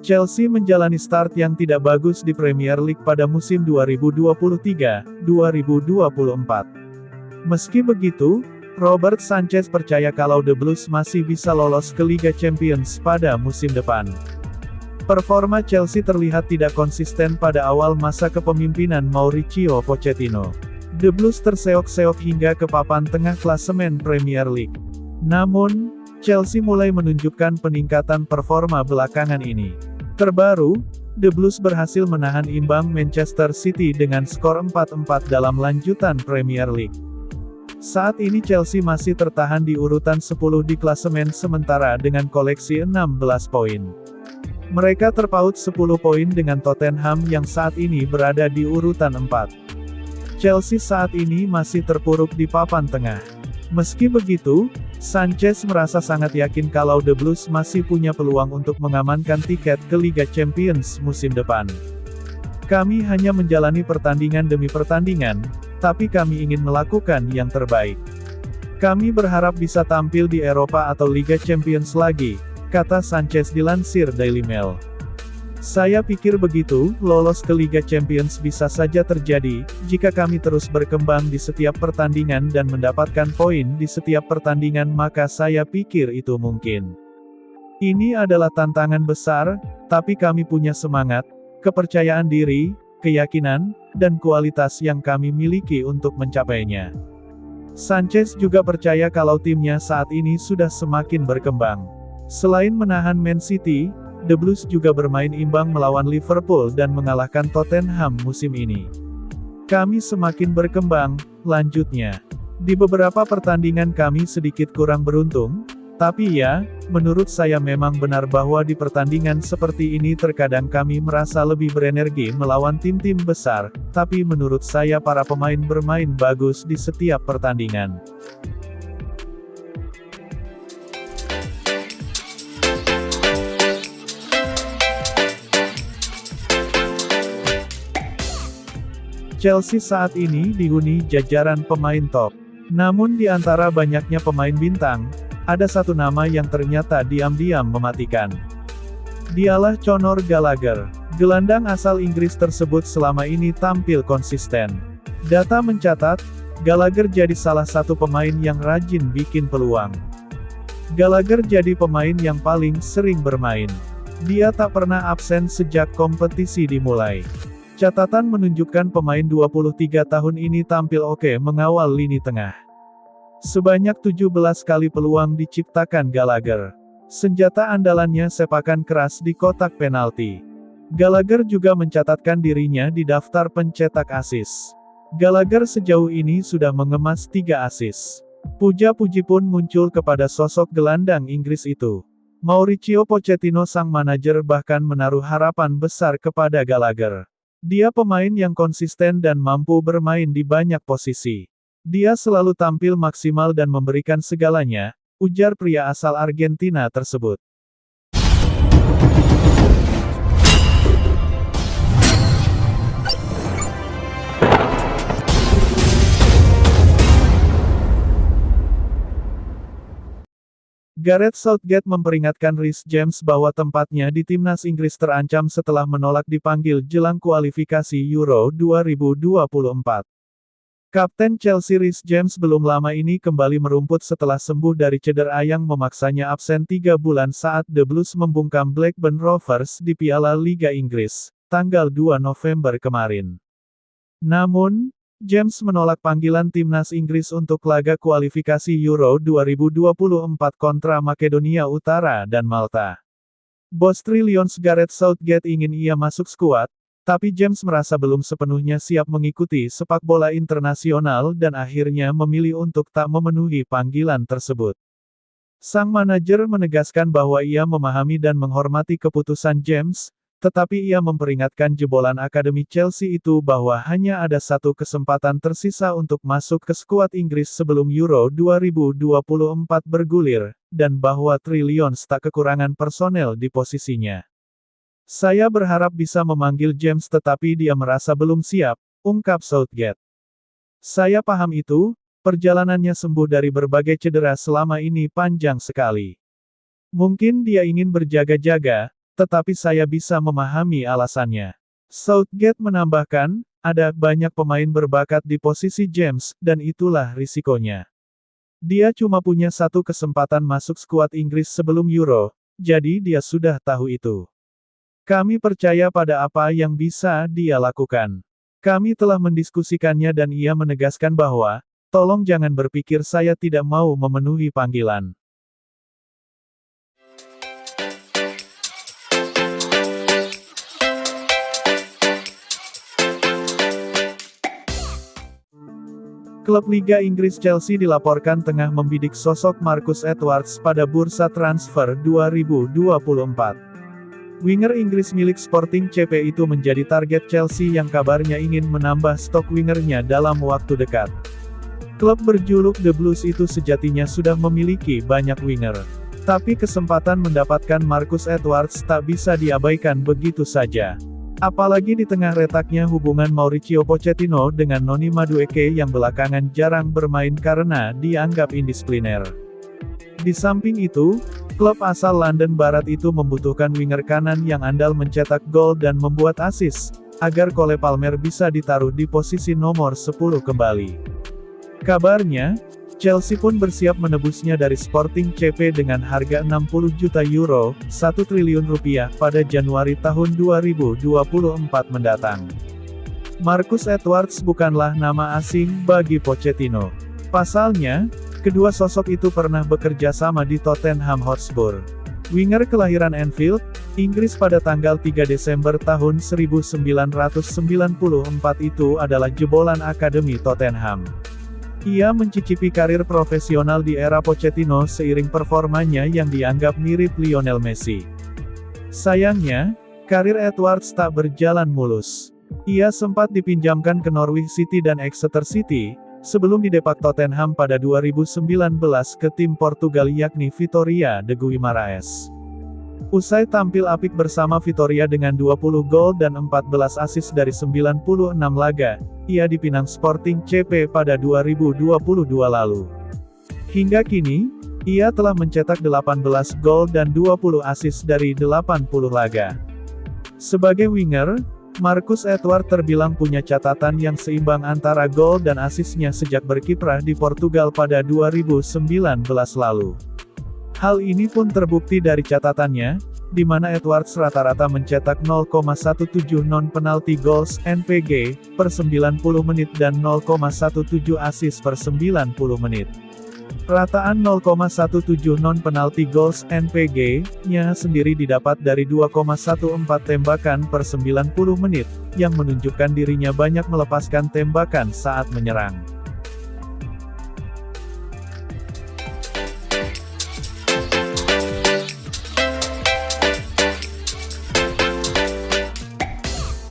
Chelsea menjalani start yang tidak bagus di Premier League pada musim 2023-2024. Meski begitu, Robert Sanchez percaya kalau The Blues masih bisa lolos ke Liga Champions pada musim depan. Performa Chelsea terlihat tidak konsisten pada awal masa kepemimpinan Mauricio Pochettino. The Blues terseok-seok hingga ke papan tengah klasemen Premier League. Namun, Chelsea mulai menunjukkan peningkatan performa belakangan ini. Terbaru, The Blues berhasil menahan imbang Manchester City dengan skor 4-4 dalam lanjutan Premier League. Saat ini Chelsea masih tertahan di urutan 10 di klasemen sementara dengan koleksi 16 poin. Mereka terpaut 10 poin dengan Tottenham yang saat ini berada di urutan 4. Chelsea saat ini masih terpuruk di papan tengah. Meski begitu, Sanchez merasa sangat yakin kalau The Blues masih punya peluang untuk mengamankan tiket ke Liga Champions musim depan. Kami hanya menjalani pertandingan demi pertandingan, tapi kami ingin melakukan yang terbaik. Kami berharap bisa tampil di Eropa atau Liga Champions lagi, kata Sanchez dilansir Daily Mail. Saya pikir begitu, lolos ke Liga Champions bisa saja terjadi, jika kami terus berkembang di setiap pertandingan dan mendapatkan poin di setiap pertandingan maka saya pikir itu mungkin. Ini adalah tantangan besar, tapi kami punya semangat, kepercayaan diri, keyakinan, dan kualitas yang kami miliki untuk mencapainya. Sanchez juga percaya kalau timnya saat ini sudah semakin berkembang. Selain menahan Man City, The Blues juga bermain imbang melawan Liverpool dan mengalahkan Tottenham musim ini. Kami semakin berkembang, lanjutnya. Di beberapa pertandingan kami sedikit kurang beruntung, tapi ya, menurut saya memang benar bahwa di pertandingan seperti ini terkadang kami merasa lebih berenergi melawan tim-tim besar, tapi menurut saya para pemain bermain bagus di setiap pertandingan. Chelsea saat ini dihuni jajaran pemain top. Namun di antara banyaknya pemain bintang, ada satu nama yang ternyata diam-diam mematikan. Dialah Conor Gallagher. Gelandang asal Inggris tersebut selama ini tampil konsisten. Data mencatat, Gallagher jadi salah satu pemain yang rajin bikin peluang. Gallagher jadi pemain yang paling sering bermain. Dia tak pernah absen sejak kompetisi dimulai. Catatan menunjukkan pemain 23 tahun ini tampil oke mengawal lini tengah. Sebanyak 17 kali peluang diciptakan Gallagher. Senjata andalannya sepakan keras di kotak penalti. Gallagher juga mencatatkan dirinya di daftar pencetak assist. Gallagher sejauh ini sudah mengemas 3 assist. Puja-puji pun muncul kepada sosok gelandang Inggris itu. Mauricio Pochettino sang manajer bahkan menaruh harapan besar kepada Gallagher. Dia pemain yang konsisten dan mampu bermain di banyak posisi. Dia selalu tampil maksimal dan memberikan segalanya, ujar pria asal Argentina tersebut. Gareth Southgate memperingatkan Reece James bahwa tempatnya di timnas Inggris terancam setelah menolak dipanggil jelang kualifikasi Euro 2024. Kapten Chelsea Reece James belum lama ini kembali merumput setelah sembuh dari cedera yang memaksanya absen 3 bulan saat The Blues membungkam Blackburn Rovers di Piala Liga Inggris, tanggal 2 November kemarin. Namun, James menolak panggilan timnas Inggris untuk laga kualifikasi Euro 2024 kontra Makedonia Utara dan Malta. Bos Three Lions Gareth Southgate ingin ia masuk skuad, tapi James merasa belum sepenuhnya siap mengikuti sepak bola internasional dan akhirnya memilih untuk tak memenuhi panggilan tersebut. Sang manajer menegaskan bahwa ia memahami dan menghormati keputusan James, tetapi ia memperingatkan jebolan akademi Chelsea itu bahwa hanya ada satu kesempatan tersisa untuk masuk ke skuad Inggris sebelum Euro 2024 bergulir, dan bahwa Three Lions tak kekurangan personel di posisinya. Saya berharap bisa memanggil James tetapi dia merasa belum siap, ungkap Southgate. Saya paham itu, perjalanannya sembuh dari berbagai cedera selama ini panjang sekali. Mungkin dia ingin berjaga-jaga, tetapi saya bisa memahami alasannya. Southgate menambahkan, ada banyak pemain berbakat di posisi James, dan itulah risikonya. Dia cuma punya satu kesempatan masuk skuad Inggris sebelum Euro, jadi dia sudah tahu itu. Kami percaya pada apa yang bisa dia lakukan. Kami telah mendiskusikannya dan ia menegaskan bahwa, tolong jangan berpikir saya tidak mau memenuhi panggilan. Klub Liga Inggris Chelsea dilaporkan tengah membidik sosok Marcus Edwards pada bursa transfer 2024. Winger Inggris milik Sporting CP itu menjadi target Chelsea yang kabarnya ingin menambah stok wingernya dalam waktu dekat. Klub berjuluk The Blues itu sejatinya sudah memiliki banyak winger. Tapi kesempatan mendapatkan Marcus Edwards tak bisa diabaikan begitu saja. Apalagi di tengah retaknya hubungan Mauricio Pochettino dengan Noni Madueke yang belakangan jarang bermain karena dianggap indisipliner. Di samping itu, klub asal London Barat itu membutuhkan winger kanan yang andal mencetak gol dan membuat assist, agar Cole Palmer bisa ditaruh di posisi nomor 10 kembali. Kabarnya, Chelsea pun bersiap menebusnya dari Sporting CP dengan harga 60 juta euro, 1 triliun rupiah, pada Januari tahun 2024 mendatang. Marcus Edwards bukanlah nama asing bagi Pochettino. Pasalnya, kedua sosok itu pernah bekerja sama di Tottenham Hotspur. Winger kelahiran Anfield, Inggris pada tanggal 3 Desember tahun 1994 itu adalah jebolan akademi Tottenham. Ia mencicipi karir profesional di era Pochettino seiring performanya yang dianggap mirip Lionel Messi. Sayangnya, karir Edwards tak berjalan mulus. Ia sempat dipinjamkan ke Norwich City dan Exeter City, sebelum didepak Tottenham pada 2019 ke tim Portugal yakni Vitória de Guimarães. Usai tampil apik bersama Vitória dengan 20 gol dan 14 assist dari 96 laga, ia dipinang Sporting CP pada 2022 lalu. Hingga kini, ia telah mencetak 18 gol dan 20 assist dari 80 laga. Sebagai winger, Marcus Edwards terbilang punya catatan yang seimbang antara gol dan asisnya sejak berkiprah di Portugal pada 2019 lalu. Hal ini pun terbukti dari catatannya, di mana Edwards rata-rata mencetak 0,17 non-penalti goals (NPG) per 90 menit dan 0,17 assist per 90 menit. Rataan 0,17 non-penalti goals (NPG)-nya sendiri didapat dari 2,14 tembakan per 90 menit, yang menunjukkan dirinya banyak melepaskan tembakan saat menyerang.